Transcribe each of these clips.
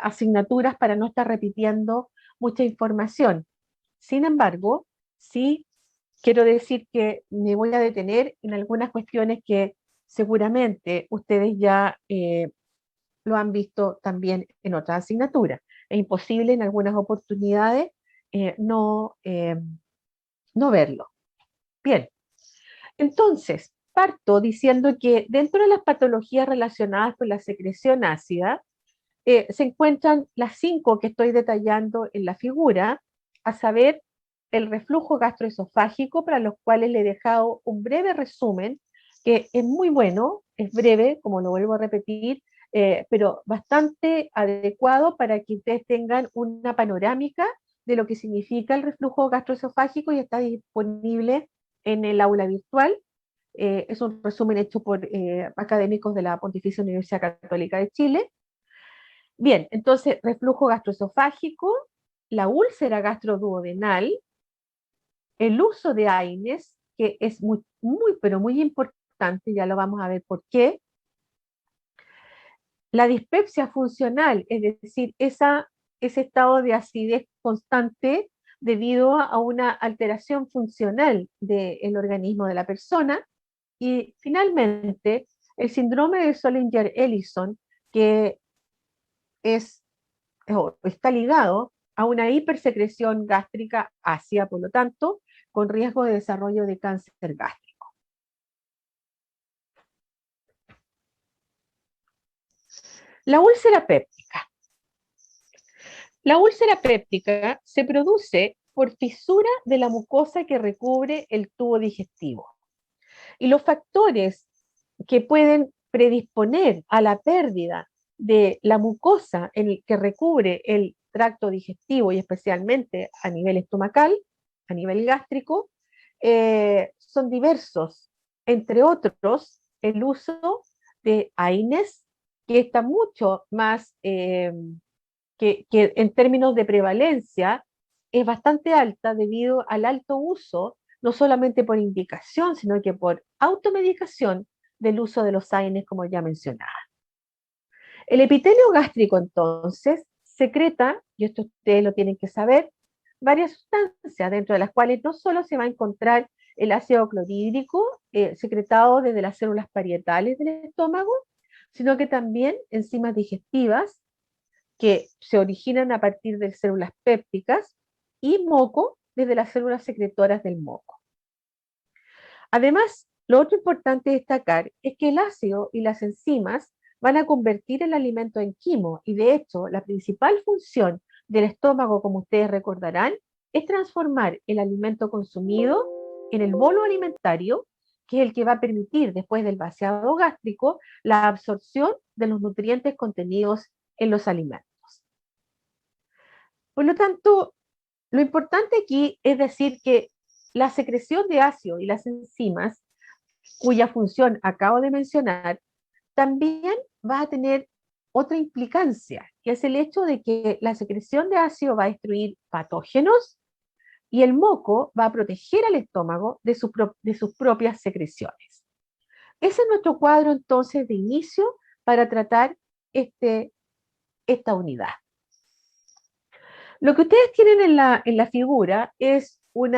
asignaturas para no estar repitiendo mucha información. Sin embargo, sí quiero decir que me voy a detener en algunas cuestiones que seguramente ustedes ya lo han visto también en otras asignaturas. Es imposible en algunas oportunidades no verlo. Bien, entonces, parto diciendo que dentro de las patologías relacionadas con la secreción ácida, se encuentran las 5 que estoy detallando en la figura, a saber, el reflujo gastroesofágico, para los cuales le he dejado un breve resumen, que es muy bueno, es breve, como lo vuelvo a repetir, pero bastante adecuado para que ustedes tengan una panorámica de lo que significa el reflujo gastroesofágico y está disponible en el aula virtual. Es un resumen hecho por académicos de la Pontificia Universidad Católica de Chile. Bien, entonces, reflujo gastroesofágico, la úlcera gastroduodenal, el uso de AINES, que es pero muy importante, ya lo vamos a ver por qué. La dispepsia funcional, es decir, ese estado de acidez constante debido a una alteración funcional del organismo de la persona. Y finalmente, el síndrome de Solinger-Ellison, que es está ligado a una hipersecreción gástrica ácida, por lo tanto, con riesgo de desarrollo de cáncer gástrico. La úlcera péptica. La úlcera péptica se produce por fisura de la mucosa que recubre el tubo digestivo. Y los factores que pueden predisponer a la pérdida de la mucosa en el que recubre el tracto digestivo y especialmente a nivel estomacal, a nivel gástrico, son diversos. Entre otros, el uso de AINES, que está mucho más, que en términos de prevalencia es bastante alta debido al alto uso, no solamente por indicación, sino que por automedicación del uso de los AINES, como ya mencionaba. El epitelio gástrico, entonces, secreta, y esto ustedes lo tienen que saber, varias sustancias, dentro de las cuales no solo se va a encontrar el ácido clorhídrico secretado desde las células parietales del estómago, sino que también enzimas digestivas que se originan a partir de células pépticas y moco desde las células secretoras del moco. Además, lo otro importante destacar es que el ácido y las enzimas van a convertir el alimento en quimo y de hecho la principal función del estómago, como ustedes recordarán, es transformar el alimento consumido en el bolo alimentario, que es el que va a permitir después del vaciado gástrico la absorción de los nutrientes contenidos en los alimentos. Por lo tanto, lo importante aquí es decir que la secreción de ácido y las enzimas, cuya función acabo de mencionar, también va a tener otra implicancia, que es el hecho de que la secreción de ácido va a destruir patógenos y el moco va a proteger al estómago de sus propias secreciones. Ese es nuestro cuadro entonces de inicio para tratar esta unidad. Lo que ustedes tienen en la figura es un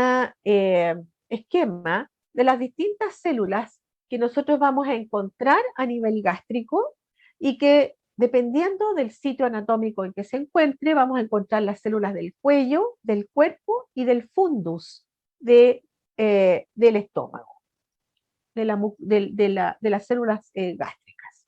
esquema de las distintas células que nosotros vamos a encontrar a nivel gástrico y que dependiendo del sitio anatómico en que se encuentre, vamos a encontrar las células del cuello, del cuerpo y del fundus del estómago, de las células gástricas.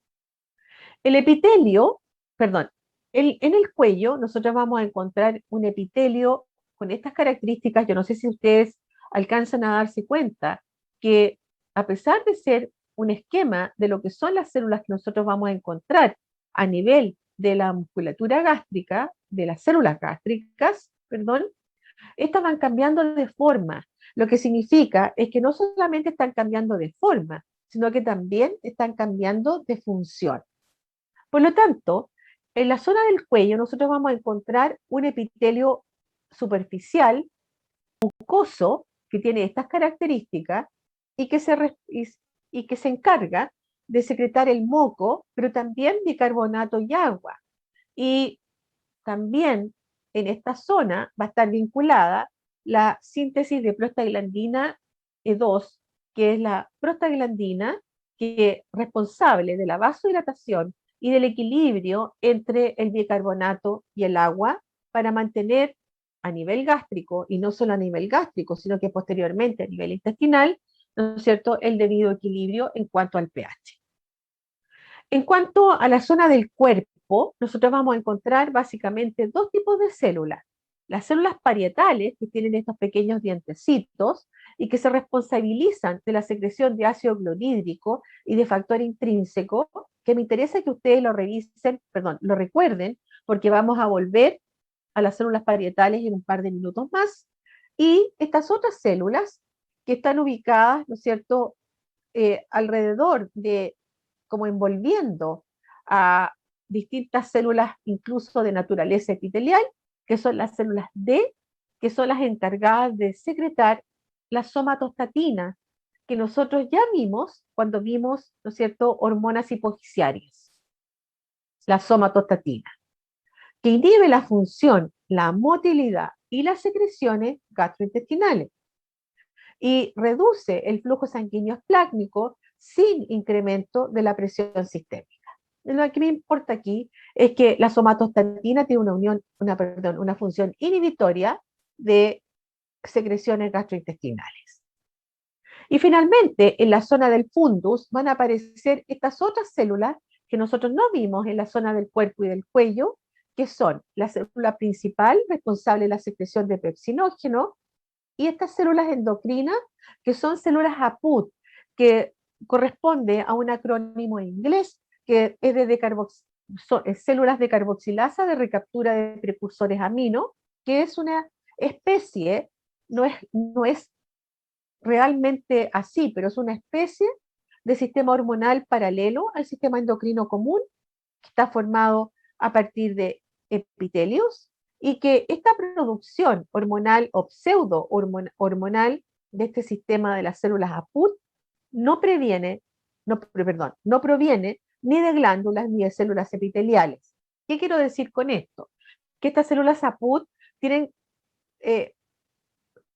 El epitelio, perdón, en el cuello nosotros vamos a encontrar un epitelio con estas características. Yo no sé si ustedes alcanzan a darse cuenta que a pesar de ser un esquema de lo que son las células que nosotros vamos a encontrar a nivel de la musculatura gástrica, de las células gástricas, perdón, estas van cambiando de forma. Lo que significa es que no solamente están cambiando de forma, sino que también están cambiando de función. Por lo tanto, en la zona del cuello nosotros vamos a encontrar un epitelio superficial, mucoso, que tiene estas características y que se encarga de secretar el moco, pero también bicarbonato y agua. Y también en esta zona va a estar vinculada la síntesis de prostaglandina E2, que es la prostaglandina que es responsable de la vasodilatación y del equilibrio entre el bicarbonato y el agua para mantener a nivel gástrico, y no solo a nivel gástrico, sino que posteriormente a nivel intestinal, ¿no es cierto?, el debido equilibrio en cuanto al pH. En cuanto a la zona del cuerpo, nosotros vamos a encontrar básicamente dos tipos de células. Las células parietales, que tienen estos pequeños dientecitos y que se responsabilizan de la secreción de ácido clorhídrico y de factor intrínseco, que me interesa que ustedes lo revisen, perdón, lo recuerden, porque vamos a volver a las células parietales en un par de minutos más. Y estas otras células que están ubicadas, ¿no es cierto?, alrededor de, como envolviendo a distintas células, incluso de naturaleza epitelial, que son las células D, que son las encargadas de secretar la somatostatina, que nosotros ya vimos cuando vimos, ¿no es cierto?, hormonas hipofisiarias, la somatostatina, que inhibe la función, la motilidad y las secreciones gastrointestinales y reduce el flujo sanguíneo esplácnico sin incremento de la presión sistémica. Lo que me importa aquí es que la somatostatina tiene una función inhibitoria de secreciones gastrointestinales. Y finalmente, en la zona del fundus van a aparecer estas otras células que nosotros no vimos en la zona del cuerpo y del cuello, que son la célula principal responsable de la secreción de pepsinógeno, y estas células endocrinas, que son células APUT, que corresponde a un acrónimo en inglés, que es de células de carboxilasa de recaptura de precursores amino, que es una especie, no es realmente así, pero es una especie de sistema hormonal paralelo al sistema endocrino común, que está formado a partir de epitelios, y que esta producción hormonal o pseudo hormonal de este sistema de las células APUT no previene, no proviene ni de glándulas ni de células epiteliales. ¿Qué quiero decir con esto? Que estas células APUT tienen eh,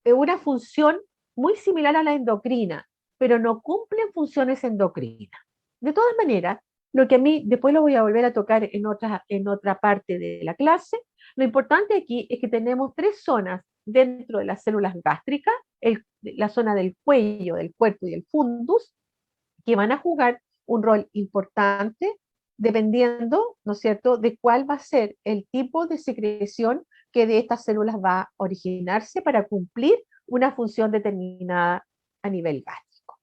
una función muy similar a la endocrina, pero no cumplen funciones endocrinas. De todas maneras, lo que a mí, después lo voy a volver a tocar en otra parte de la clase, lo importante aquí es que tenemos tres zonas dentro de las células gástricas, la zona del cuello, del cuerpo y del fundus, que van a jugar un rol importante dependiendo, ¿no es cierto?, de cuál va a ser el tipo de secreción que de estas células va a originarse para cumplir una función determinada a nivel gástrico.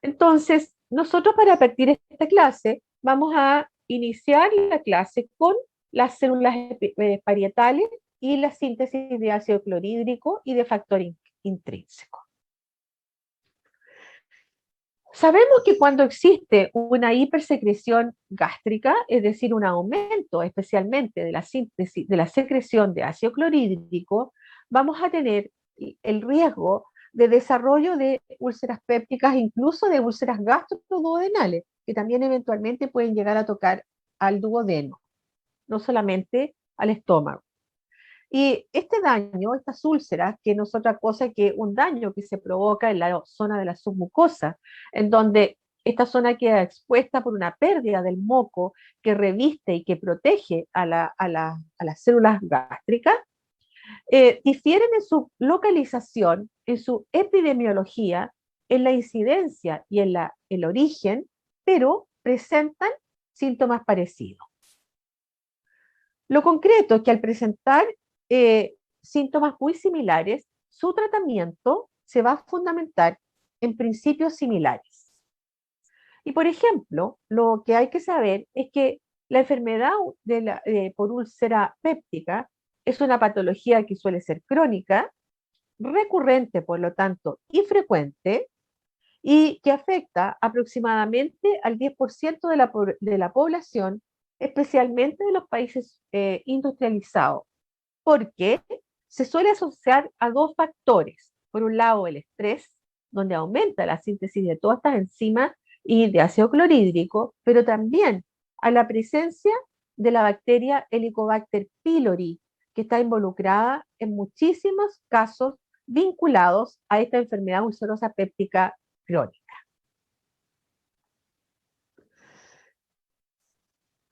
Entonces, nosotros para partir esta clase vamos a iniciar la clase con las células parietales y la síntesis de ácido clorhídrico y de factor intrínseco. Sabemos que cuando existe una hipersecreción gástrica, es decir, un aumento especialmente de la síntesis, de la secreción de ácido clorhídrico, vamos a tener el riesgo de desarrollo de úlceras pépticas, incluso de úlceras gastroduodenales, que también eventualmente pueden llegar a tocar al duodeno, no solamente al estómago. Y este daño, estas úlceras, que no es otra cosa que un daño que se provoca en la zona de la submucosa, en donde esta zona queda expuesta por una pérdida del moco que reviste y que protege a las células gástricas, difieren en su localización, en su epidemiología, en la incidencia y en el origen, pero presentan síntomas parecidos. Lo concreto es que al presentar síntomas muy similares, su tratamiento se va a fundamentar en principios similares. Y por ejemplo, lo que hay que saber es que la enfermedad por úlcera péptica es una patología que suele ser crónica, recurrente por lo tanto y frecuente, y que afecta aproximadamente al 10% de la población, especialmente de los países industrializados, porque se suele asociar a dos factores. Por un lado, el estrés, donde aumenta la síntesis de todas estas enzimas y de ácido clorhídrico, pero también a la presencia de la bacteria Helicobacter pylori, que está involucrada en muchísimos casos vinculados a esta enfermedad ulcerosa péptica crónica.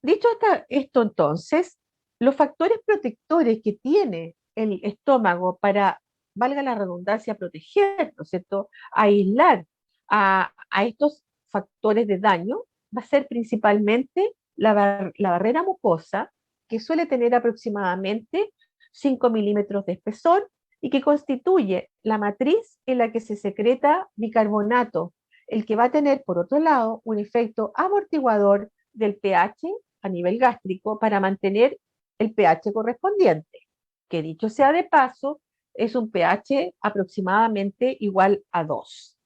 Dicho esto entonces, los factores protectores que tiene el estómago para, valga la redundancia, proteger, ¿no es cierto?, aislar a estos factores de daño, va a ser principalmente la barrera mucosa, que suele tener aproximadamente 5 milímetros de espesor y que constituye la matriz en la que se secreta bicarbonato, el que va a tener, por otro lado, un efecto amortiguador del pH a nivel gástrico para mantener el pH correspondiente, que dicho sea de paso, es un pH aproximadamente igual a 2.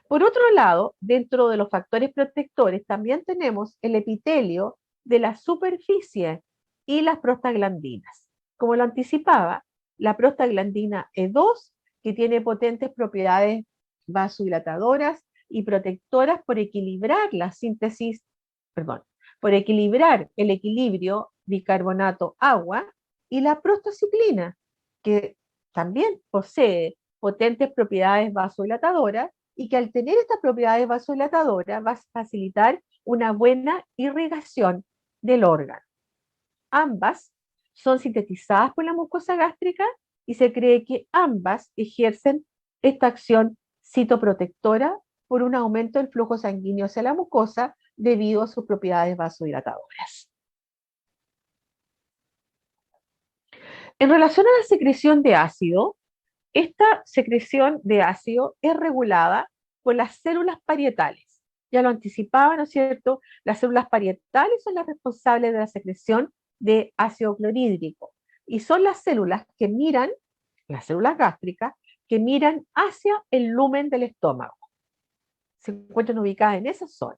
Por otro lado, dentro de los factores protectores también tenemos el epitelio de la superficie y las prostaglandinas. Como lo anticipaba, la prostaglandina E2, que tiene potentes propiedades vasodilatadoras y protectoras por equilibrar la síntesis, perdón, por equilibrar el equilibrio bicarbonato-agua, y la prostaciclina, que también posee potentes propiedades vasodilatadoras y que al tener estas propiedades vasodilatadoras va a facilitar una buena irrigación del órgano. Ambas son sintetizadas por la mucosa gástrica y se cree que ambas ejercen esta acción citoprotectora por un aumento del flujo sanguíneo hacia la mucosa debido a sus propiedades vasodilatadoras. En relación a la secreción de ácido, esta secreción de ácido es regulada por las células parietales. Ya lo anticipaba, ¿no es cierto? Las células parietales son las responsables de la secreción de ácido clorhídrico y son las células que miran, las células gástricas, que miran hacia el lumen del estómago. Se encuentran ubicadas en esa zona.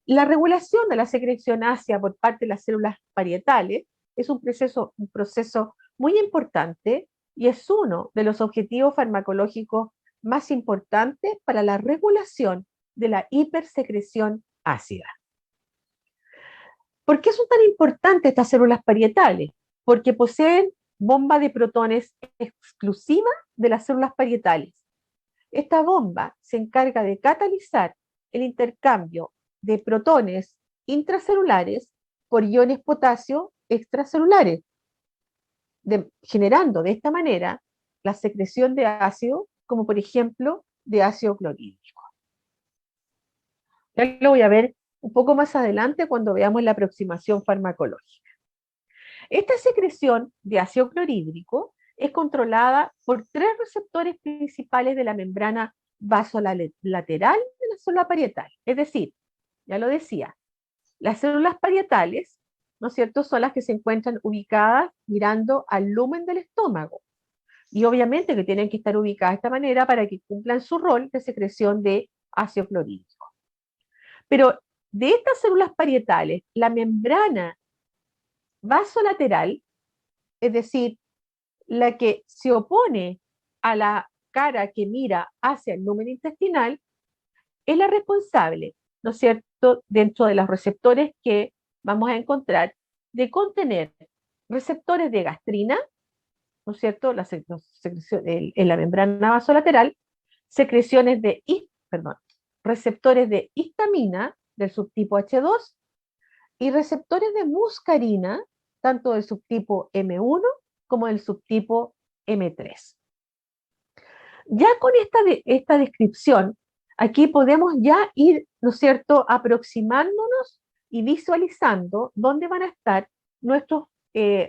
La regulación de la secreción ácida por parte de las células parietales es un proceso muy importante y es uno de los objetivos farmacológicos más importantes para la regulación de la hipersecreción ácida. ¿Por qué son tan importantes estas células parietales? Porque poseen bomba de protones exclusiva de las células parietales. Esta bomba se encarga de catalizar el intercambio de protones intracelulares por iones potasio extracelulares, generando de esta manera la secreción de ácido, como por ejemplo de ácido clorhídrico. Ya lo voy a ver un poco más adelante cuando veamos la aproximación farmacológica. Esta secreción de ácido clorhídrico es controlada por 3 receptores principales de la membrana vasolateral de la célula parietal. Es decir, ya lo decía, las células parietales, ¿no es cierto?, son las que se encuentran ubicadas mirando al lumen del estómago. Y obviamente que tienen que estar ubicadas de esta manera para que cumplan su rol de secreción de ácido clorhídrico. Pero de estas células parietales, la membrana vasolateral, es decir, la que se opone a la cara que mira hacia el lumen intestinal, es la responsable, ¿no es cierto?, dentro de los receptores que vamos a encontrar, de contener receptores de gastrina, ¿no es cierto?, en la membrana vasolateral, receptores de histamina del subtipo H2 y receptores de muscarina, tanto del subtipo M1 como del subtipo M3. Ya con esta descripción, aquí podemos ya ir, ¿no es cierto?, aproximándonos y visualizando dónde van a estar nuestros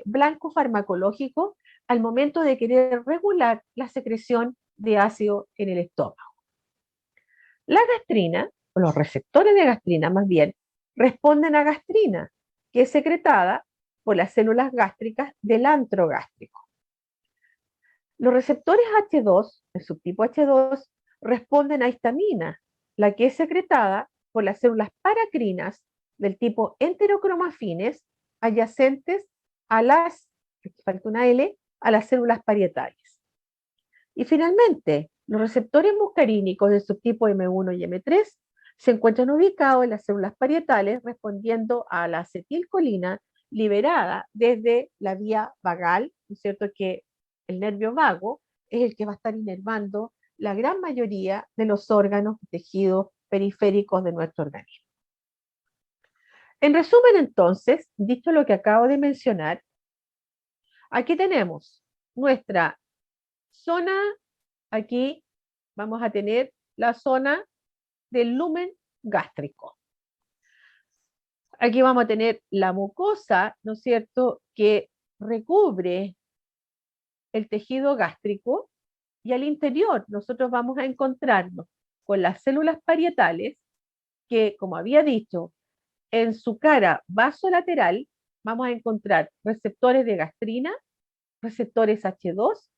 blancos farmacológicos al momento de querer regular la secreción de ácido en el estómago. La gastrina, o los receptores de gastrina más bien, responden a gastrina, que es secretada por las células gástricas del antro gástrico. Los receptores H2, el subtipo H2, responden a histamina, la que es secretada por las células paracrinas del tipo enterocromafines adyacentes a las, aquí falta una L, a las células parietales. Y finalmente, los receptores muscarínicos del subtipo M1 y M3 Se encuentran ubicados en las células parietales respondiendo a la acetilcolina liberada desde la vía vagal, ¿no es cierto? Que el nervio vago es el que va a estar inervando la gran mayoría de los órganos y tejidos periféricos de nuestro organismo. En resumen, entonces, dicho lo que acabo de mencionar, aquí tenemos nuestra zona, aquí vamos a tener la zona del lumen gástrico. Aquí vamos a tener la mucosa, ¿no es cierto?, que recubre el tejido gástrico, y al interior nosotros vamos a encontrarnos con las células parietales que, como había dicho, en su cara vasolateral vamos a encontrar receptores de gastrina, receptores H2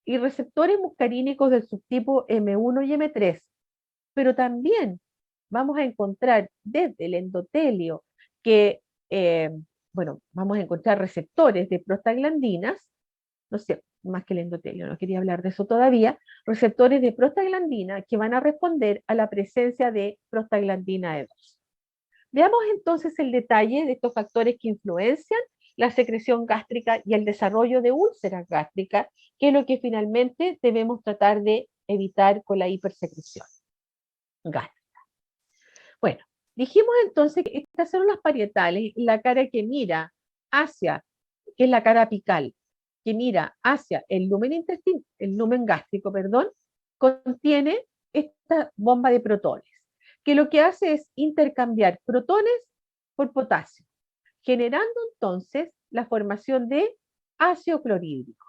y receptores muscarínicos del subtipo M1 y M3, pero también vamos a encontrar desde el endotelio que, eh, bueno, vamos a encontrar receptores de prostaglandinas, no sé, más que el endotelio, no quería hablar de eso todavía, receptores de prostaglandina que van a responder a la presencia de prostaglandina E2. Veamos entonces el detalle de estos factores que influencian la secreción gástrica y el desarrollo de úlceras gástricas, que es lo que finalmente debemos tratar de evitar con la hipersecreción gástrica. Bueno, dijimos entonces que estas células parietales, la cara que mira hacia, que es la cara apical, que mira hacia el lumen intestino, el lumen gástrico, perdón, contiene esta bomba de protones, que lo que hace es intercambiar protones por potasio, generando entonces la formación de ácido clorhídrico,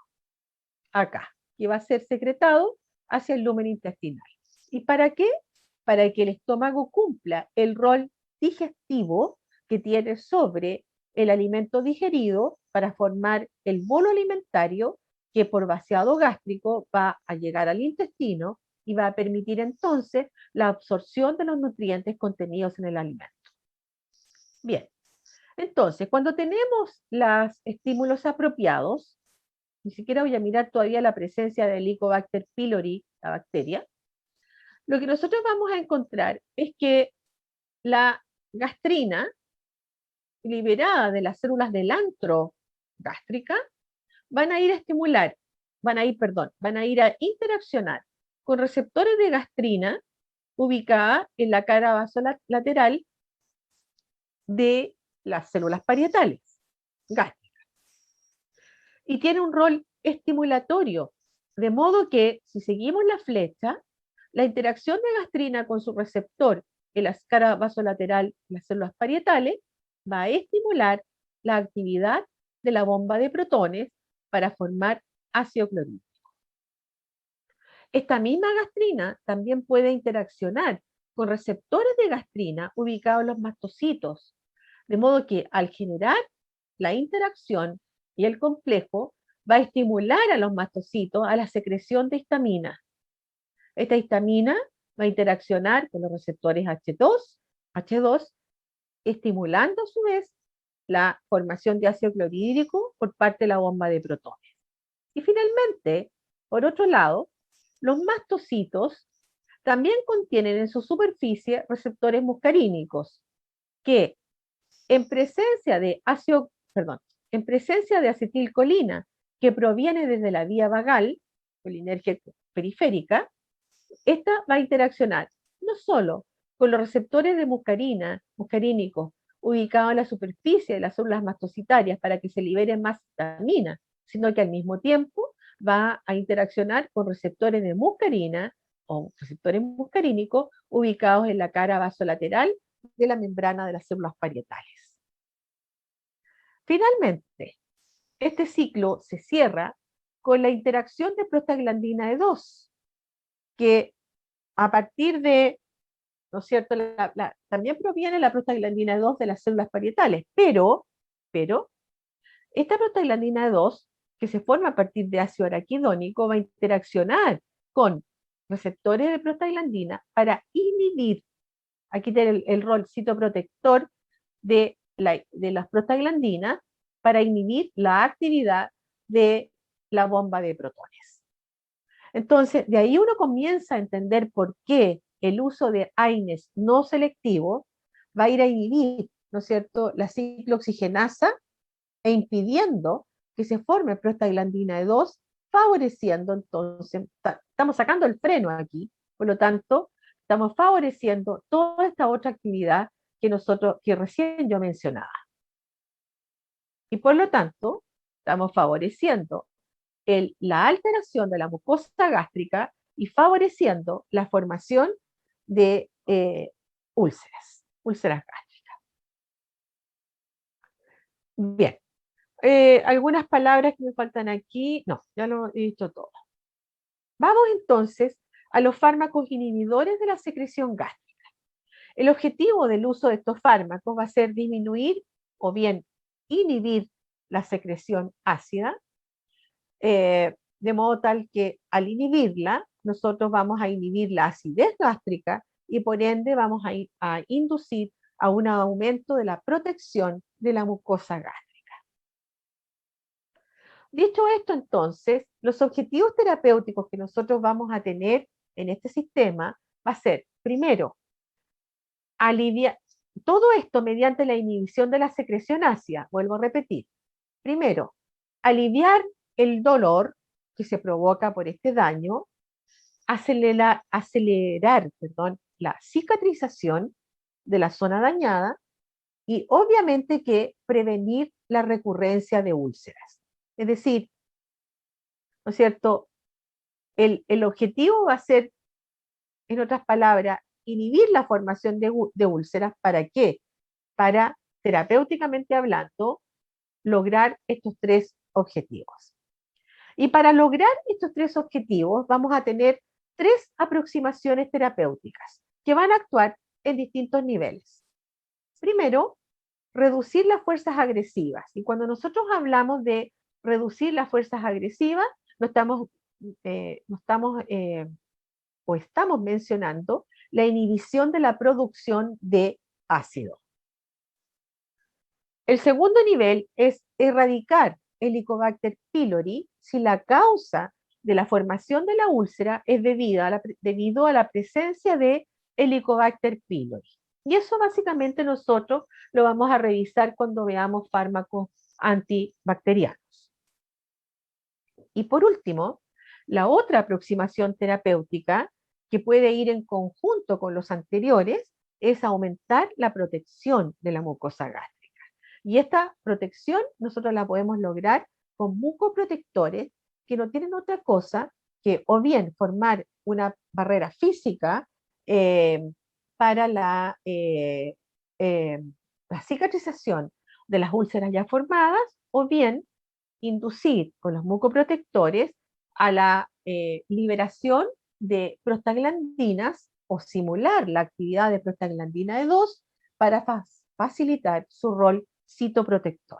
acá, que va a ser secretado hacia el lumen intestinal. ¿Y para qué? Para que el estómago cumpla el rol digestivo que tiene sobre el alimento digerido para formar el bolo alimentario que por vaciado gástrico va a llegar al intestino y va a permitir entonces la absorción de los nutrientes contenidos en el alimento. Bien, entonces cuando tenemos los estímulos apropiados, ni siquiera voy a mirar todavía la presencia del Helicobacter pylori, la bacteria, lo que nosotros vamos a encontrar es que la gastrina liberada de las células del antro gástrica van a ir a estimular, van a ir a interaccionar con receptores de gastrina ubicada en la cara vasolateral de las células parietales gástricas. Y tiene un rol estimulatorio, de modo que si seguimos la flecha, la interacción de gastrina con su receptor en la cara vasolateral, las células parietales, va a estimular la actividad de la bomba de protones para formar ácido clorhídrico. Esta misma gastrina también puede interaccionar con receptores de gastrina ubicados en los mastocitos, de modo que al generar la interacción y el complejo va a estimular a los mastocitos a la secreción de histamina. Esta histamina va a interaccionar con los receptores H2, estimulando a su vez la formación de ácido clorhídrico por parte de la bomba de protones. Y finalmente, por otro lado, los mastocitos también contienen en su superficie receptores muscarínicos que en presencia de en presencia de acetilcolina que proviene desde la vía vagal, colinergia periférica, esta va a interaccionar no solo con los receptores de muscarínicos ubicados en la superficie de las células mastocitarias para que se libere más histamina, sino que al mismo tiempo va a interaccionar con receptores de muscarina o receptores muscarínicos ubicados en la cara vasolateral de la membrana de las células parietales. Finalmente, este ciclo se cierra con la interacción de prostaglandina E2, que a partir de, ¿no es cierto?, también proviene la prostaglandina E2 de las células parietales, pero esta prostaglandina E2, que se forma a partir de ácido araquidónico, va a interaccionar con receptores de prostaglandina para inhibir, aquí tiene el rol citoprotector de las prostaglandinas, para inhibir la actividad de la bomba de protones. Entonces, de ahí uno comienza a entender por qué el uso de AINES no selectivo va a ir a inhibir, ¿no es cierto?, la ciclooxigenasa e impidiendo que se forme prostaglandina E2, favoreciendo entonces, estamos sacando el freno aquí, por lo tanto, estamos favoreciendo toda esta otra actividad que recién yo mencionaba. Y por lo tanto, estamos favoreciendo la alteración de la mucosa gástrica y favoreciendo la formación de úlceras gástricas. Bien, algunas palabras que me faltan aquí, no, ya lo he dicho todo. Vamos entonces a los fármacos inhibidores de la secreción gástrica. El objetivo del uso de estos fármacos va a ser disminuir o bien inhibir la secreción ácida, de modo tal que al inhibirla, nosotros vamos a inhibir la acidez gástrica y por ende vamos a inducir a un aumento de la protección de la mucosa gástrica. Dicho esto, entonces, los objetivos terapéuticos que nosotros vamos a tener en este sistema va a ser, primero, aliviar todo esto mediante la inhibición de la secreción ácida. Vuelvo a repetir. Primero, aliviar el dolor que se provoca por este daño, acelerar la cicatrización de la zona dañada y obviamente que prevenir la recurrencia de úlceras. Es decir, ¿no es cierto? El objetivo va a ser, en otras palabras, inhibir la formación de úlceras. ¿Para qué? Para, terapéuticamente hablando, lograr estos tres objetivos. Y para lograr estos tres objetivos vamos a tener tres aproximaciones terapéuticas que van a actuar en distintos niveles. Primero, reducir las fuerzas agresivas. Y cuando nosotros hablamos de reducir las fuerzas agresivas, no estamos mencionando la inhibición de la producción de ácido. El segundo nivel es erradicar Helicobacter pylori si la causa de la formación de la úlcera es debido a la presencia de Helicobacter pylori. Y eso básicamente nosotros lo vamos a revisar cuando veamos fármacos antibacterianos. Y por último, la otra aproximación terapéutica que puede ir en conjunto con los anteriores es aumentar la protección de la mucosa gástrica. Y esta protección nosotros la podemos lograr con mucoprotectores que no tienen otra cosa que o bien formar una barrera física para la cicatrización de las úlceras ya formadas, o bien inducir con los mucoprotectores a la liberación de prostaglandinas o simular la actividad de prostaglandina E2 para facilitar su rol citoprotector.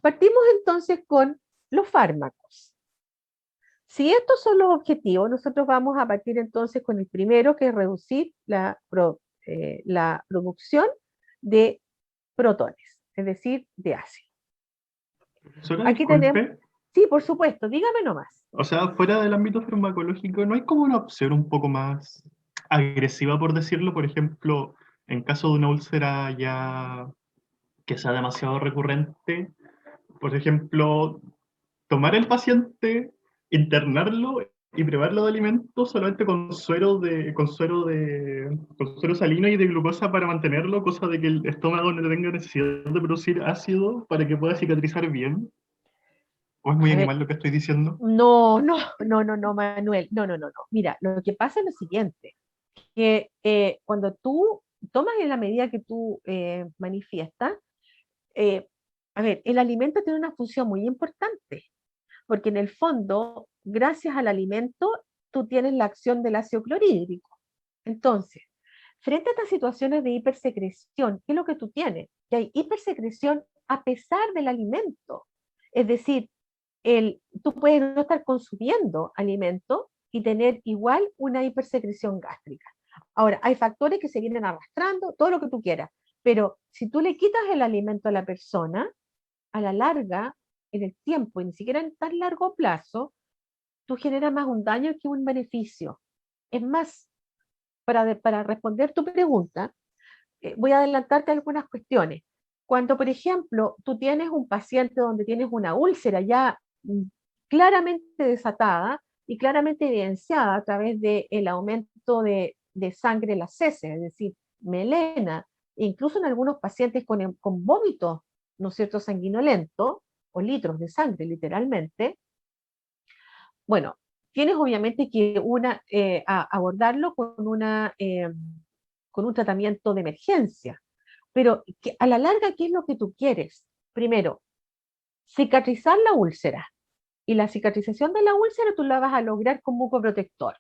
Partimos entonces con los fármacos. Si estos son los objetivos, nosotros vamos a partir entonces con el primero, que es reducir la producción de protones, es decir, de ácido. Profesora, Aquí tenemos, disculpe. sí, por supuesto, dígame nomás. O sea, fuera del ámbito farmacológico, ¿no hay como una opción un poco más agresiva, por decirlo? Por ejemplo, en caso de una úlcera ya que sea demasiado recurrente, por ejemplo, tomar el paciente, internarlo y privarlo de alimentos solamente con suero salino y de glucosa para mantenerlo, cosa de que el estómago no tenga necesidad de producir ácido para que pueda cicatrizar bien. ¿O es muy A ver, animal lo que estoy diciendo? no, Manuel, no. Mira, lo que pasa es lo siguiente, que cuando tú tomas en la medida que tú manifiestas, eh, a ver, el alimento tiene una función muy importante, porque en el fondo, gracias al alimento, tú tienes la acción del ácido clorhídrico. Entonces, frente a estas situaciones de hipersecreción, ¿qué es lo que tú tienes? Que hay hipersecreción a pesar del alimento. Es decir, tú puedes no estar consumiendo alimento y tener igual una hipersecreción gástrica. Ahora, hay factores que se vienen arrastrando, todo lo que tú quieras, pero si tú le quitas el alimento a la persona, a la larga, en el tiempo, y ni siquiera en tan largo plazo, tú generas más un daño que un beneficio. Es más, para responder tu pregunta, voy a adelantarte algunas cuestiones. Cuando, por ejemplo, tú tienes un paciente donde tienes una úlcera ya claramente desatada y claramente evidenciada a través del aumento de sangre en las heces, es decir, melena, incluso en algunos pacientes con vómitos, ¿no es cierto?, sanguinolento, o litros de sangre literalmente. Bueno, tienes obviamente que abordarlo con un tratamiento de emergencia, pero a la larga, ¿qué es lo que tú quieres? Primero, cicatrizar la úlcera, y la cicatrización de la úlcera tú la vas a lograr con mucoprotector.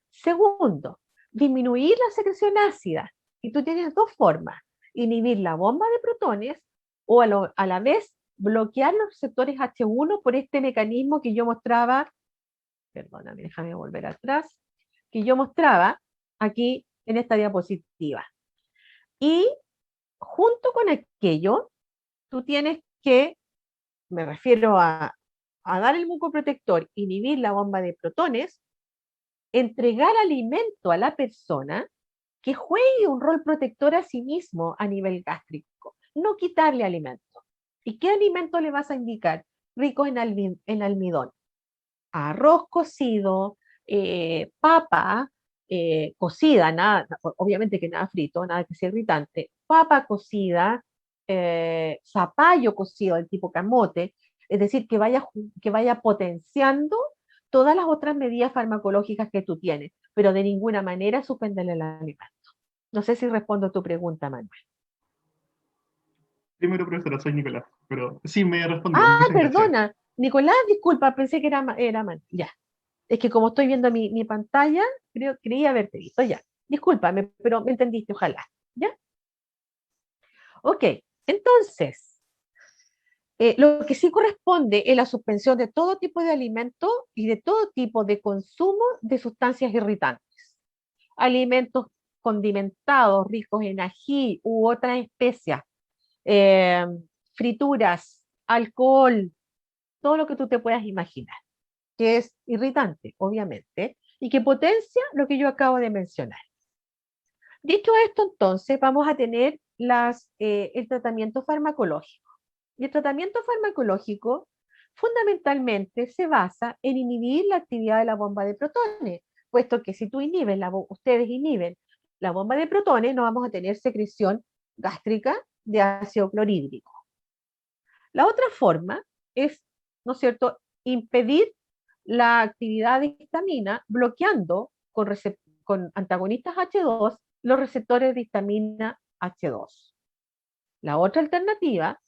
Segundo, disminuir la secreción ácida, y tú tienes dos formas: inhibir la bomba de protones o a la vez bloquear los receptores H1 por este mecanismo que yo mostraba. Perdóname, déjame volver atrás, que yo mostraba aquí en esta diapositiva. Y junto con aquello, tú tienes que, me refiero a dar el mucoprotector, inhibir la bomba de protones, entregar alimento a la persona que juegue un rol protector a sí mismo a nivel gástrico, no quitarle alimento. ¿Y qué alimento le vas a indicar? Rico en almidón. Arroz cocido, papa cocida, nada, obviamente que nada frito, nada que sea irritante, papa cocida, zapallo cocido del tipo camote, es decir, que vaya potenciando todas las otras medidas farmacológicas que tú tienes, pero de ninguna manera suspenderle el alimento. No sé si respondo a tu pregunta, Manuel. Primero, profesora, soy Nicolás, pero sí me respondió, Ah, muchas gracias. perdona, Nicolás, disculpa, pensé que era Manuel. Ya. Es que como estoy viendo mi pantalla, creí haberte visto ya. Discúlpame, pero me entendiste, ojalá. ¿Ya? Ok, entonces, lo que sí corresponde es la suspensión de todo tipo de alimentos y de todo tipo de consumo de sustancias irritantes. Alimentos condimentados, ricos en ají u otras especias, eh, frituras, alcohol, todo lo que tú te puedas imaginar, que es irritante, obviamente, y que potencia lo que yo acabo de mencionar. Dicho esto, entonces, vamos a tener el tratamiento farmacológico. Y el tratamiento farmacológico fundamentalmente se basa en inhibir la actividad de la bomba de protones, puesto que si ustedes inhiben la bomba de protones, no vamos a tener secreción gástrica de ácido clorhídrico. La otra forma es, ¿no es cierto?, impedir la actividad de histamina bloqueando con antagonistas H2 los receptores de histamina H2. La otra alternativa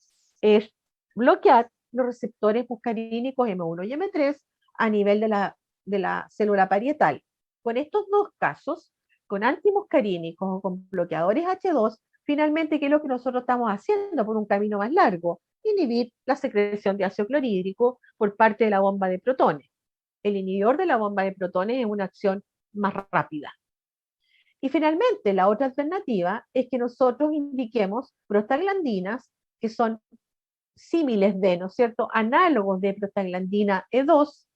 es bloquear los receptores muscarínicos M1 y M3 a nivel de la célula parietal. Con estos dos casos, con antimuscarínicos o con bloqueadores H2, finalmente, ¿qué es lo que nosotros estamos haciendo por un camino más largo? Inhibir la secreción de ácido clorhídrico por parte de la bomba de protones. El inhibidor de la bomba de protones es una acción más rápida. Y finalmente, la otra alternativa es que nosotros indiquemos prostaglandinas que son símiles de, ¿no es cierto?, análogos de prostaglandina E2,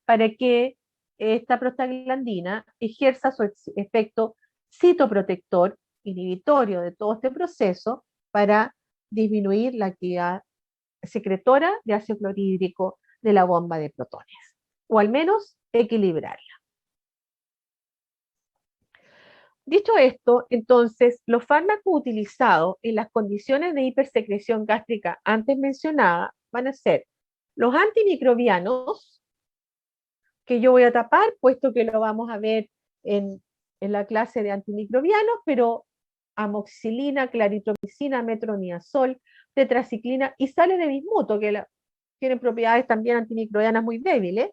para que esta prostaglandina ejerza su efecto citoprotector, inhibitorio de todo este proceso, para disminuir la actividad secretora de ácido clorhídrico de la bomba de protones, o al menos equilibrarla. Dicho esto, entonces, los fármacos utilizados en las condiciones de hipersecreción gástrica antes mencionadas van a ser los antimicrobianos, que yo voy a tapar, puesto que lo vamos a ver en la clase de antimicrobianos, pero amoxicilina, claritropicina, metronidazol, tetraciclina y sales de bismuto, que tienen propiedades también antimicrobianas muy débiles,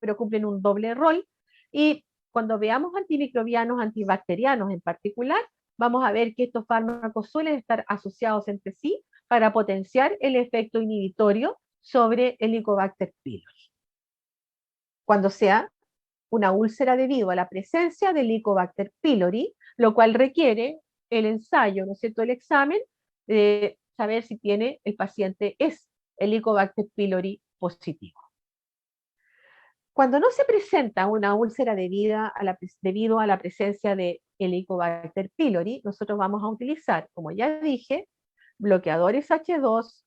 pero cumplen un doble rol. Y cuando veamos antimicrobianos, antibacterianos en particular, vamos a ver que estos fármacos suelen estar asociados entre sí para potenciar el efecto inhibitorio sobre el Helicobacter pylori, cuando sea una úlcera debido a la presencia del Helicobacter pylori, lo cual requiere el ensayo, ¿no es cierto?, el examen de saber si el paciente es Helicobacter pylori positivo. Cuando no se presenta una úlcera debido a la presencia de Helicobacter pylori, nosotros vamos a utilizar, como ya dije, bloqueadores H2,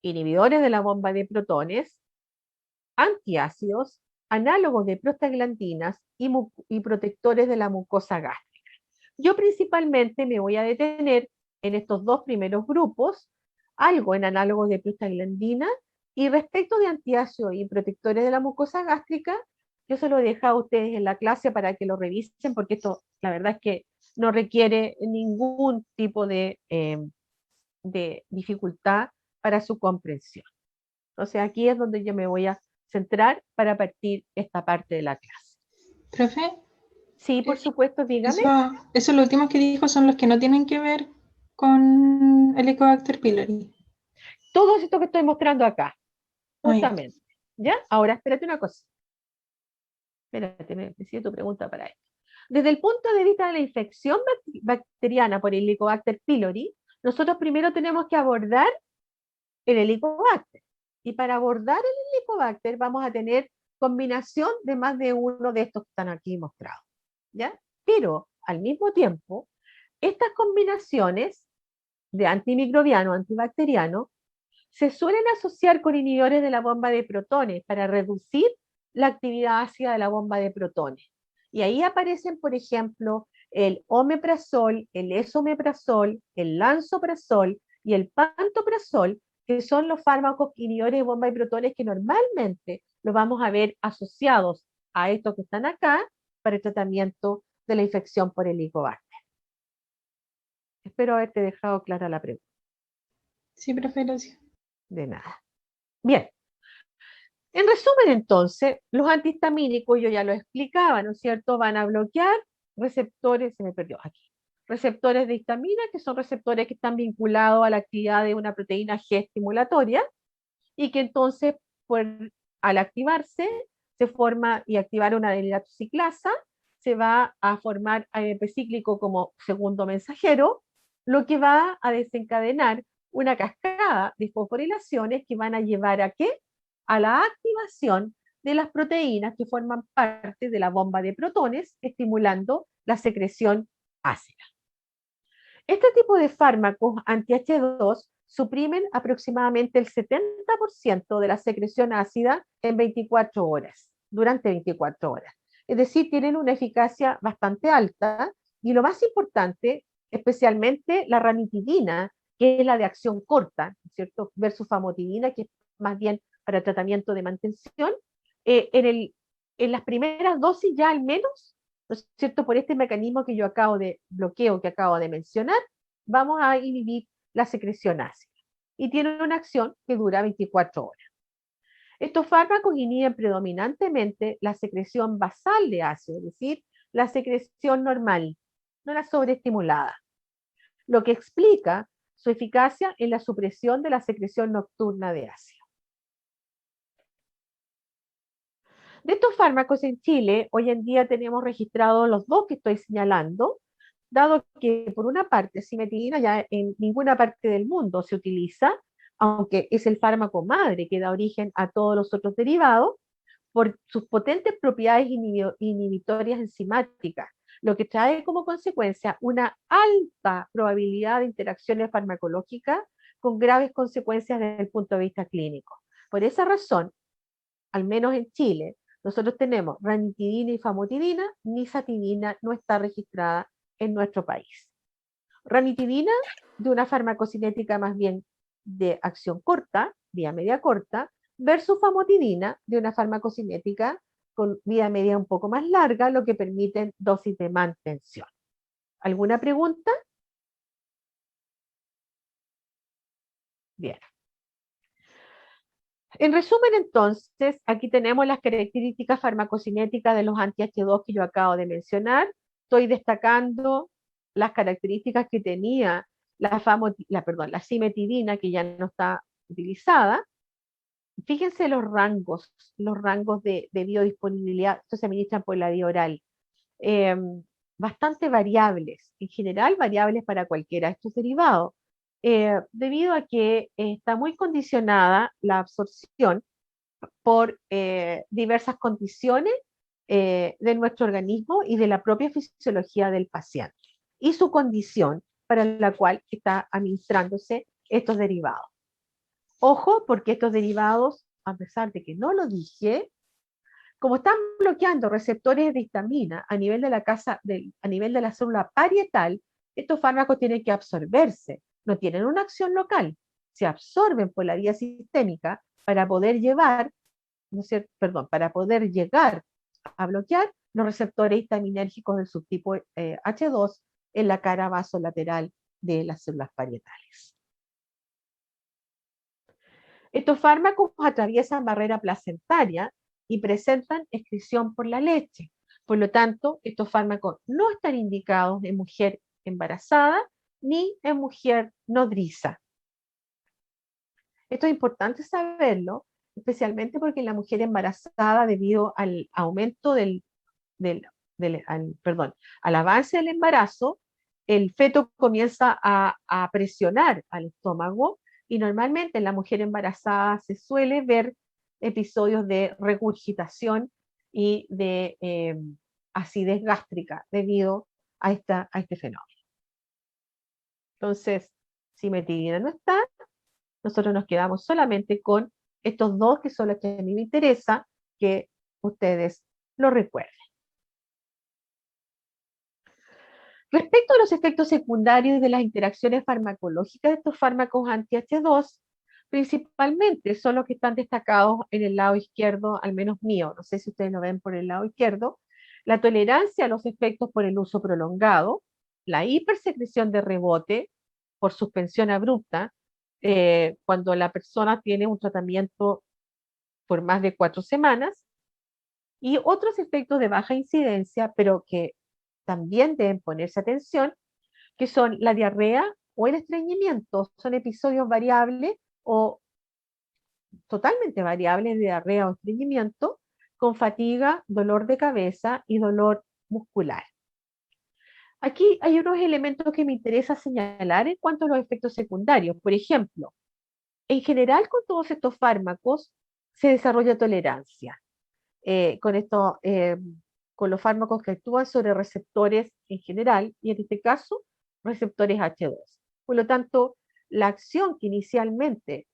inhibidores de la bomba de protones, antiácidos, análogos de prostaglandinas y protectores de la mucosa gástrica. Yo principalmente me voy a detener en estos dos primeros grupos, algo en análogos de prostaglandina, y respecto de antiácidos y protectores de la mucosa gástrica, yo se lo he dejado a ustedes en la clase para que lo revisen, porque esto la verdad es que no requiere ningún tipo de dificultad para su comprensión. Entonces aquí es donde yo me voy a centrar para partir esta parte de la clase. Profe, Sí, por supuesto, dígame. esos los últimos que dijo son los que no tienen que ver con el Helicobacter pylori. Todo esto que estoy mostrando acá, Ay, justamente. ¿Ya? Ahora, espérate una cosa. Espérate, me decía tu pregunta para esto. Desde el punto de vista de la infección bacteriana por el Helicobacter pylori, nosotros primero tenemos que abordar el Helicobacter. Y para abordar el Helicobacter vamos a tener combinación de más de uno de estos que están aquí mostrados. ¿Ya? Pero al mismo tiempo, estas combinaciones de antimicrobiano, antibacteriano, se suelen asociar con inhibidores de la bomba de protones para reducir la actividad ácida de la bomba de protones. Y ahí aparecen, por ejemplo, el omeprazol, el esomeprazol, el lansoprazol y el pantoprazol, que son los fármacos inhibidores de bomba de protones que normalmente los vamos a ver asociados a estos que están acá para el tratamiento de la infección por Helicobacter. Espero haberte dejado clara la pregunta. sí, profe, gracias. De nada. Bien. En resumen, entonces, los antihistamínicos, yo ya lo explicaba, ¿no es cierto? Van a bloquear receptores, se me perdió aquí, receptores de histamina, que son receptores que están vinculados a la actividad de una proteína G estimulatoria, y que entonces, al activarse, se forma y activar una denilatoxiclasa, se va a formar AMP cíclico como segundo mensajero, lo que va a desencadenar una cascada de fosforilaciones que van a llevar a ¿qué? A la activación de las proteínas que forman parte de la bomba de protones, estimulando la secreción ácida. Este tipo de fármacos anti-H2 suprimen aproximadamente el 70% de la secreción ácida en 24 horas, durante 24 horas. Es decir, tienen una eficacia bastante alta y lo más importante, especialmente la ranitidina, que es la de acción corta, ¿cierto? Versus famotidina, que es más bien para tratamiento de mantención, en las primeras dosis ya al menos, ¿no es cierto? Por este mecanismo que yo acabo de bloqueo que acabo de mencionar, vamos a inhibir la secreción ácida. Y tiene una acción que dura 24 horas. Estos fármacos inhiben predominantemente la secreción basal de ácido, es decir, la secreción normal, no la sobreestimulada, lo que explica su eficacia en la supresión de la secreción nocturna de ácido. De estos fármacos en Chile, hoy en día tenemos registrados los dos que estoy señalando, dado que por una parte simetilina ya en ninguna parte del mundo se utiliza, aunque es el fármaco madre que da origen a todos los otros derivados, por sus potentes propiedades inhibitorias enzimáticas, lo que trae como consecuencia una alta probabilidad de interacciones farmacológicas con graves consecuencias desde el punto de vista clínico. Por esa razón, al menos en Chile, nosotros tenemos ranitidina y famotidina, nizatidina no está registrada en nuestro país. Ranitidina de una farmacocinética más bien de acción corta, vía media corta, versus famotidina de una farmacocinética con vía media un poco más larga, lo que permiten dosis de mantención. ¿Alguna pregunta? Bien. En resumen, entonces, aquí tenemos las características farmacocinéticas de los anti-H2 que yo acabo de mencionar. Estoy destacando las características que tenía la cimetidina, que ya no está utilizada. Fíjense los rangos de biodisponibilidad, estos se administran por la vía oral. Eh, Bastante variables, en general variables para cualquiera de estos derivados, debido a que está muy condicionada la absorción por diversas condiciones de nuestro organismo y de la propia fisiología del paciente y su condición para la cual está administrándose estos derivados. Ojo, porque estos derivados, a pesar de que no lo dije, como están bloqueando receptores de histamina a nivel de a nivel de la célula parietal, estos fármacos tienen que absorberse, no tienen una acción local, se absorben por la vía sistémica para poder llevar, ¿no es cierto? Perdón, para poder llegar a bloquear los receptores histaminérgicos del subtipo H2 en la cara vasolateral de las células parietales. Estos fármacos atraviesan barrera placentaria y presentan excreción por la leche. Por lo tanto, estos fármacos no están indicados en mujer embarazada ni en mujer nodriza. Esto es importante saberlo, especialmente porque en la mujer embarazada, debido al aumento al avance del embarazo, el feto comienza a presionar al estómago y normalmente en la mujer embarazada se suele ver episodios de regurgitación y de acidez gástrica debido a este fenómeno. Entonces, si metidina no está, nosotros nos quedamos solamente con estos dos que son los que a mí me interesa que ustedes lo recuerden. Respecto a los efectos secundarios de las interacciones farmacológicas de estos fármacos anti-H2, principalmente son los que están destacados en el lado izquierdo, al menos mío, no sé si ustedes lo ven por el lado izquierdo, la tolerancia a los efectos por el uso prolongado, la hipersecreción de rebote por suspensión abrupta, cuando la persona tiene un tratamiento por más de 4 semanas, y otros efectos de baja incidencia, pero que también deben ponerse atención, que son la diarrea o el estreñimiento. Son episodios variables o totalmente variables de diarrea o estreñimiento, con fatiga, dolor de cabeza y dolor muscular. Aquí hay unos elementos que me interesa señalar en cuanto a los efectos secundarios. Por ejemplo, en general con todos estos fármacos se desarrolla tolerancia. Con con los fármacos que actúan sobre receptores en general, y en este caso, receptores H2. Por lo tanto, la acción que inicialmente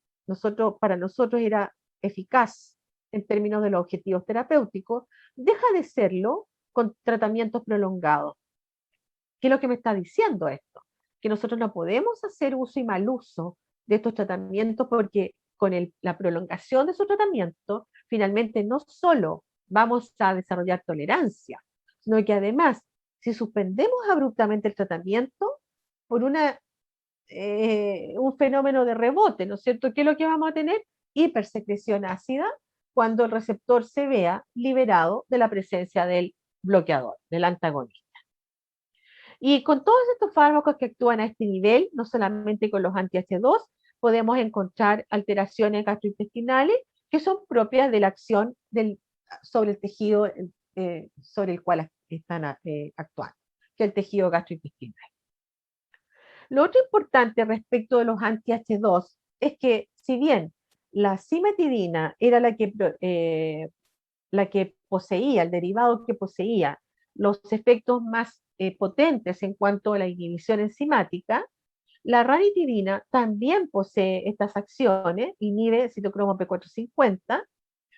para nosotros era eficaz en términos de los objetivos terapéuticos, deja de serlo con tratamientos prolongados. ¿Qué es lo que me está diciendo esto? Que nosotros no podemos hacer uso y mal uso de estos tratamientos porque con la prolongación de su tratamiento, finalmente no solo vamos a desarrollar tolerancia, sino que además, si suspendemos abruptamente el tratamiento por un fenómeno de rebote, ¿no es cierto? ¿Qué es lo que vamos a tener? Hipersecreción ácida cuando el receptor se vea liberado de la presencia del bloqueador, del antagonista. Y con todos estos fármacos que actúan a este nivel, no solamente con los anti-H2, podemos encontrar alteraciones gastrointestinales que son propias de la acción sobre el tejido sobre el cual están actuando, que es el tejido gastrointestinal. Lo otro importante respecto de los anti-H2 es que si bien la cimetidina era la que poseía, el derivado que poseía los efectos más potentes en cuanto a la inhibición enzimática, la ranitidina también posee estas acciones, inhibe citocromo P450,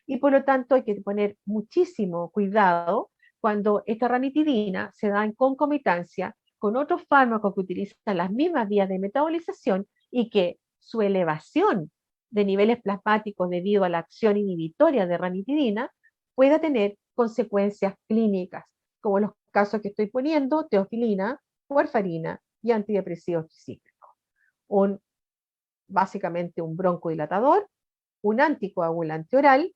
y por lo tanto hay que poner muchísimo cuidado cuando esta ranitidina se da en concomitancia con otros fármacos que utilizan las mismas vías de metabolización y que su elevación de niveles plasmáticos debido a la acción inhibitoria de ranitidina pueda tener consecuencias clínicas, como los casos que estoy poniendo, teofilina, warfarina y antidepresivos tricíclicos. Básicamente un broncodilatador, un anticoagulante oral,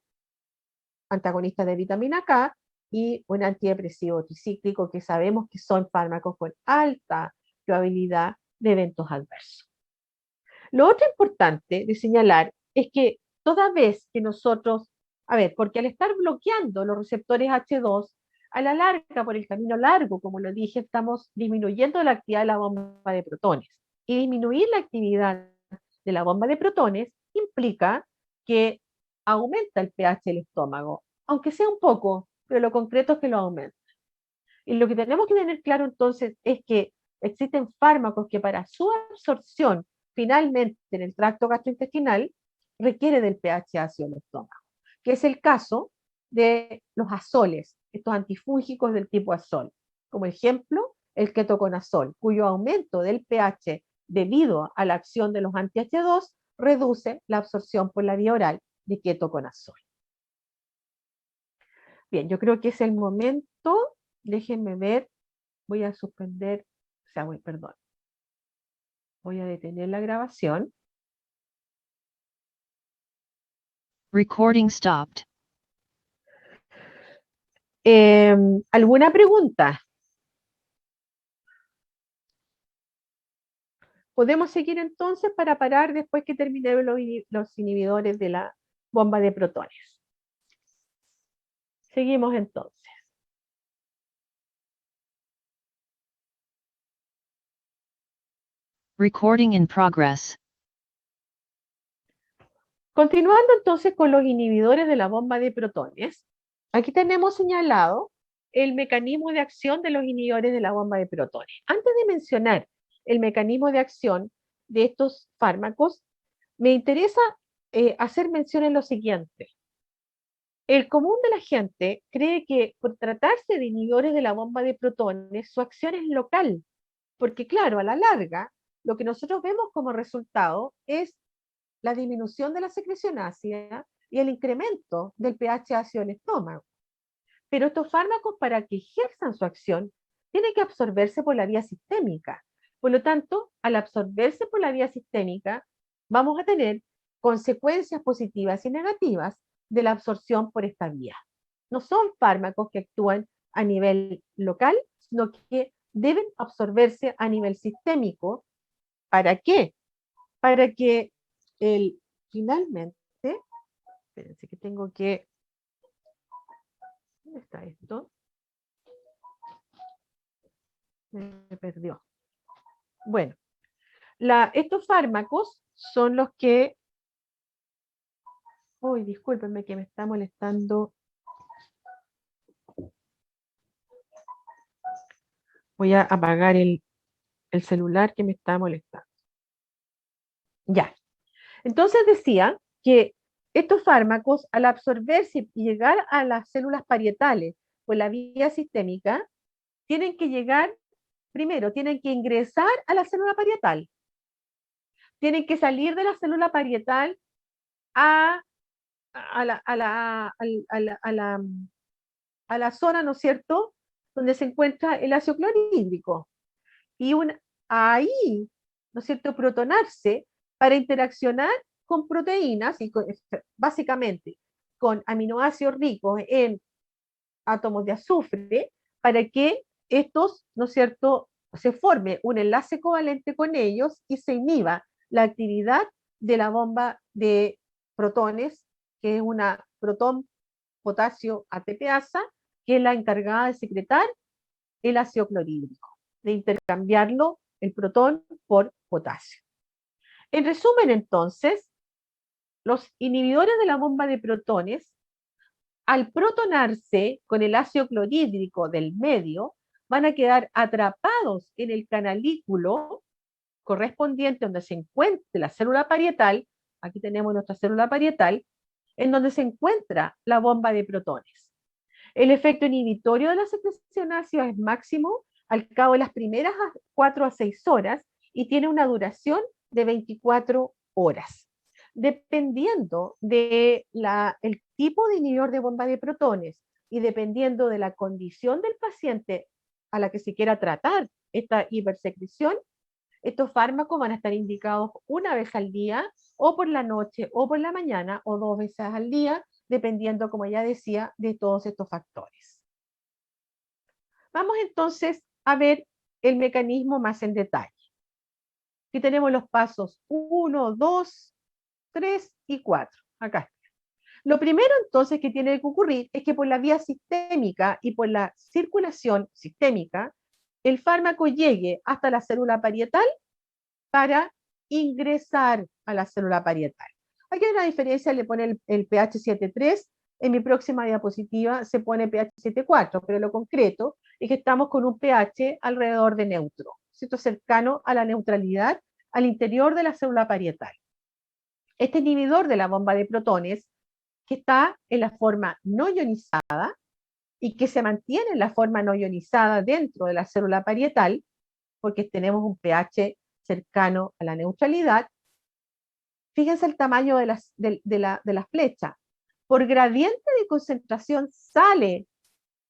antagonista de vitamina K y un antidepresivo tricíclico que sabemos que son fármacos con alta probabilidad de eventos adversos. Lo otro importante de señalar es que toda vez que nosotros, porque al estar bloqueando los receptores H2, a la larga, por el camino largo, como lo dije, estamos disminuyendo la actividad de la bomba de protones. Y disminuir la actividad de la bomba de protones implica que aumenta el pH del estómago, aunque sea un poco, pero lo concreto es que lo aumenta. Y lo que tenemos que tener claro entonces es que existen fármacos que para su absorción finalmente en el tracto gastrointestinal requiere del pH ácido del estómago, que es el caso de los azoles, estos antifúngicos del tipo azol. Como ejemplo, el ketoconazol, cuyo aumento del pH debido a la acción de los anti-H2 reduce la absorción por la vía oral de ketoconazol. Bien, yo creo que es el momento, déjenme ver, voy a suspender, o sea, perdón, voy a detener la grabación. Recording stopped. ¿Alguna pregunta? Podemos seguir entonces para parar después que terminemos los inhibidores de la bomba de protones. Seguimos entonces. Recording in progress. Continuando entonces con los inhibidores de la bomba de protones, aquí tenemos señalado el mecanismo de acción de los inhibidores de la bomba de protones. Antes de mencionar el mecanismo de acción de estos fármacos, me interesa hacer mención en lo siguiente. El común de la gente cree que por tratarse de inhibidores de la bomba de protones, su acción es local, porque claro, a la larga, lo que nosotros vemos como resultado es la disminución de la secreción ácida y el incremento del pH ácido del estómago. Pero estos fármacos, para que ejerzan su acción, tienen que absorberse por la vía sistémica. Por lo tanto, al absorberse por la vía sistémica, vamos a tener consecuencias positivas y negativas de la absorción por esta vía. No son fármacos que actúan a nivel local, sino que deben absorberse a nivel sistémico. ¿Para qué? Para que finalmente, espérense que tengo que, ¿dónde está esto? Me perdió. Bueno, estos fármacos son los que, uy, discúlpenme que me está molestando. Voy a apagar el celular que me está molestando. Ya. Entonces decía que estos fármacos, al absorberse y llegar a las células parietales por la vía sistémica, tienen que llegar, primero, tienen que ingresar a la célula parietal, tienen que salir de la célula parietal a la zona, ¿no es cierto?, donde se encuentra el ácido clorhídrico. Y ahí, ¿no es cierto?, protonarse para interaccionar con proteínas y básicamente con aminoácidos ricos en átomos de azufre, para que estos, ¿no es cierto?, se forme un enlace covalente con ellos y se inhiba la actividad de la bomba de protones, que es una protón potasio ATPasa, que es la encargada de secretar el ácido clorhídrico, de intercambiarlo, el protón, por potasio. En resumen, entonces, los inhibidores de la bomba de protones, al protonarse con el ácido clorhídrico del medio, van a quedar atrapados en el canalículo correspondiente donde se encuentre la célula parietal. Aquí tenemos nuestra célula parietal, en donde se encuentra la bomba de protones. El efecto inhibitorio de la secreción ácida es máximo al cabo de las primeras 4 a 6 horas y tiene una duración de 24 horas. Dependiendo del tipo de inhibidor de bomba de protones y dependiendo de la condición del paciente a la que se quiera tratar esta hipersecreción, estos fármacos van a estar indicados una vez al día, o por la noche, o por la mañana, o 2 veces al día, dependiendo, como ya decía, de todos estos factores. Vamos entonces a ver el mecanismo más en detalle. Aquí tenemos los pasos 1, 2, 3 y 4. Acá está. Lo primero entonces que tiene que ocurrir es que por la vía sistémica y por la circulación sistémica, el fármaco llegue hasta la célula parietal para ingresar a la célula parietal. Aquí hay una diferencia, le pone el pH 7.3, en mi próxima diapositiva se pone pH 7.4, pero lo concreto es que estamos con un pH alrededor de neutro, ¿cierto? Cercano a la neutralidad al interior de la célula parietal. Este inhibidor de la bomba de protones, que está en la forma no ionizada y que se mantiene en la forma no ionizada dentro de la célula parietal, porque tenemos un pH cercano a la neutralidad. Fíjense el tamaño de la flecha. Por gradiente de concentración sale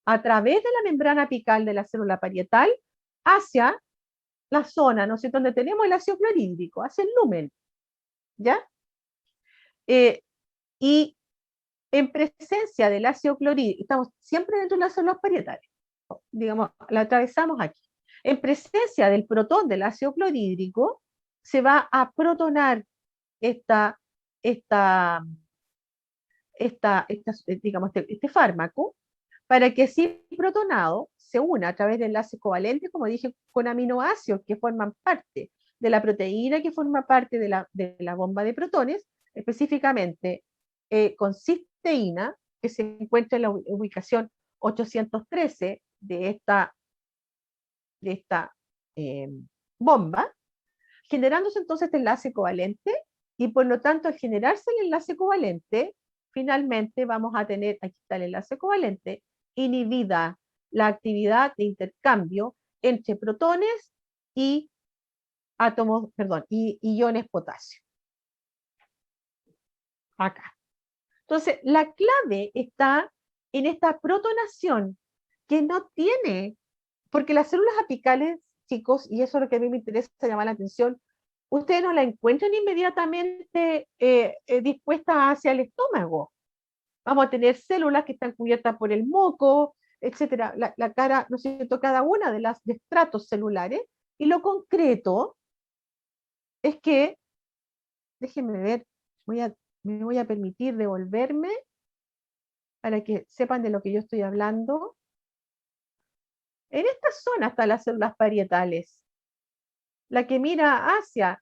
a través de la membrana apical de la célula parietal hacia la zona, ¿no sé, donde tenemos el ácido clorhídrico, hacia el lumen, ¿ya? Y en presencia del ácido clorhídrico, estamos siempre dentro de las células parietales, digamos, la atravesamos aquí. En presencia del protón del ácido clorhídrico, se va a protonar digamos, este fármaco, para que así protonado se una a través de enlaces covalentes, como dije, con aminoácidos que forman parte de la proteína que forma parte de la bomba de protones, específicamente con cisteína, que se encuentra en la ubicación 813 de esta eh, bomba, generándose entonces este enlace covalente, y por lo tanto, al generarse el enlace covalente, finalmente vamos a tener, aquí está el enlace covalente, inhibida la actividad de intercambio entre protones y átomos, perdón, y iones potasio. Acá. Entonces, la clave está en esta protonación que no tiene, porque las células apicales, chicos, y eso es lo que a mí me interesa llamar la atención, ustedes no la encuentran inmediatamente dispuestas hacia el estómago. Vamos a tener células que están cubiertas por el moco, etcétera, la cara, ¿no es cierto?, cada una de las estratos celulares, y lo concreto es que, déjenme ver, me voy a permitir devolverme para que sepan de lo que yo estoy hablando. En esta zona están las células parietales, la que mira hacia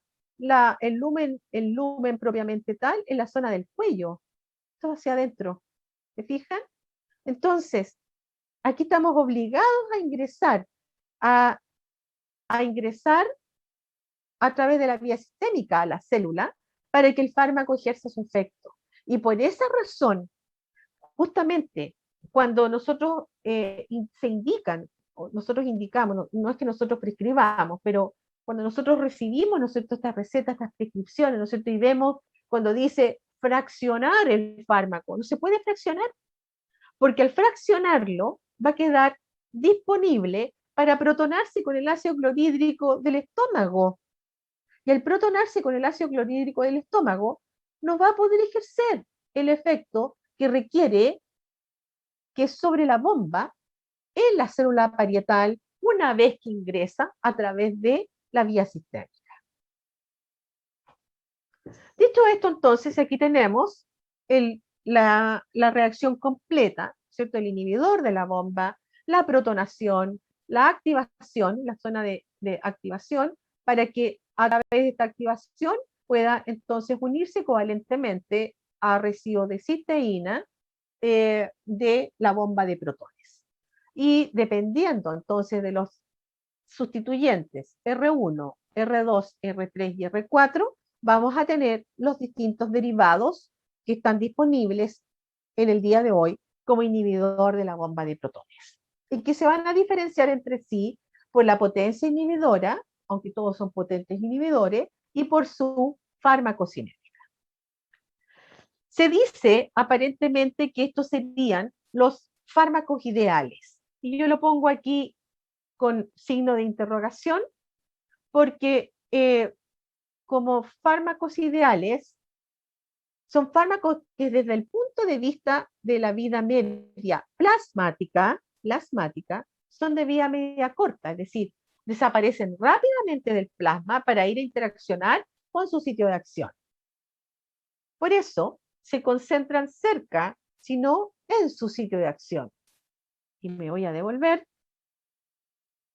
el lumen propiamente tal, en la zona del cuello, todo hacia adentro, ¿se fijan? Entonces, aquí estamos obligados a, a ingresar a través de la vía sistémica a la célula para que el fármaco ejerza su efecto. Y por esa razón, justamente, cuando nosotros se indican, o nosotros indicamos, no es que nosotros prescribamos, pero cuando nosotros recibimos, ¿no es cierto?, estas recetas, estas prescripciones, ¿no es cierto?, y vemos cuando dice fraccionar el fármaco, no se puede fraccionar, porque al fraccionarlo va a quedar disponible para protonarse con el ácido clorhídrico del estómago. Y al protonarse con el ácido clorhídrico del estómago, no va a poder ejercer el efecto que requiere que sobre la bomba en la célula parietal una vez que ingresa a través de la vía sistémica. Dicho esto, entonces, aquí tenemos la reacción completa, ¿cierto? El inhibidor de la bomba, la protonación, la activación, la zona de activación, para que a través de esta activación pueda entonces unirse covalentemente a residuos de cisteína de la bomba de protones. Y dependiendo entonces de los sustituyentes R1, R2, R3 y R4, vamos a tener los distintos derivados que están disponibles en el día de hoy como inhibidor de la bomba de protones, y que se van a diferenciar entre sí por la potencia inhibidora, aunque todos son potentes inhibidores, y por su farmacocinética. Se dice aparentemente que estos serían los fármacos ideales, y yo lo pongo aquí con signo de interrogación, porque como fármacos ideales, son fármacos que desde el punto de vista de la vida media plasmática, son de vida media corta, es decir, desaparecen rápidamente del plasma para ir a interaccionar con su sitio de acción. Por eso se concentran cerca, sino en su sitio de acción. Y me voy a devolver.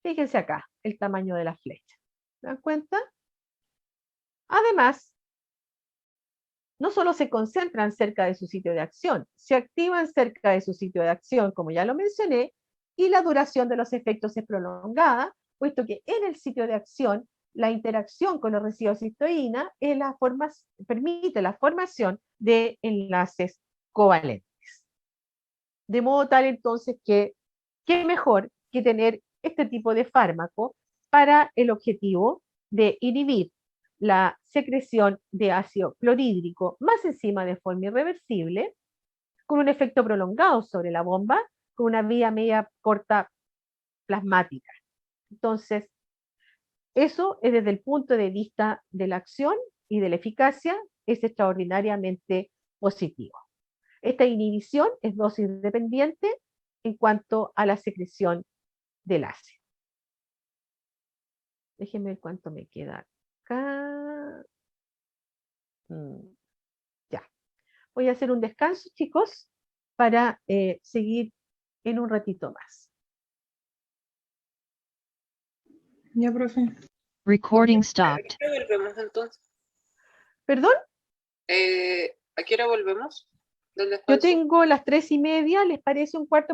Fíjense acá el tamaño de la flecha. ¿Se dan cuenta? Además, no solo se concentran cerca de su sitio de acción, se activan cerca de su sitio de acción, como ya lo mencioné, y la duración de los efectos es prolongada, puesto que en el sitio de acción la interacción con los residuos de cisteína permite la formación de enlaces covalentes. De modo tal entonces que, ¿qué mejor que tener este tipo de fármaco para el objetivo de inhibir la secreción de ácido clorhídrico más enzima de forma irreversible, con un efecto prolongado sobre la bomba, con una vía media corta plasmática? Entonces, eso es desde el punto de vista de la acción y de la eficacia, es extraordinariamente positivo. Esta inhibición es dosis dependiente en cuanto a la secreción del ácido. Déjenme ver cuánto me queda acá. Ya. Voy a hacer un descanso, chicos, para seguir en un ratito más. Ya, profe. Recording stopped. ¿A qué hora volvemos entonces? ¿Perdón? ¿A qué hora volvemos del Yo descanso? tengo las 3:30, ¿les parece un cuarto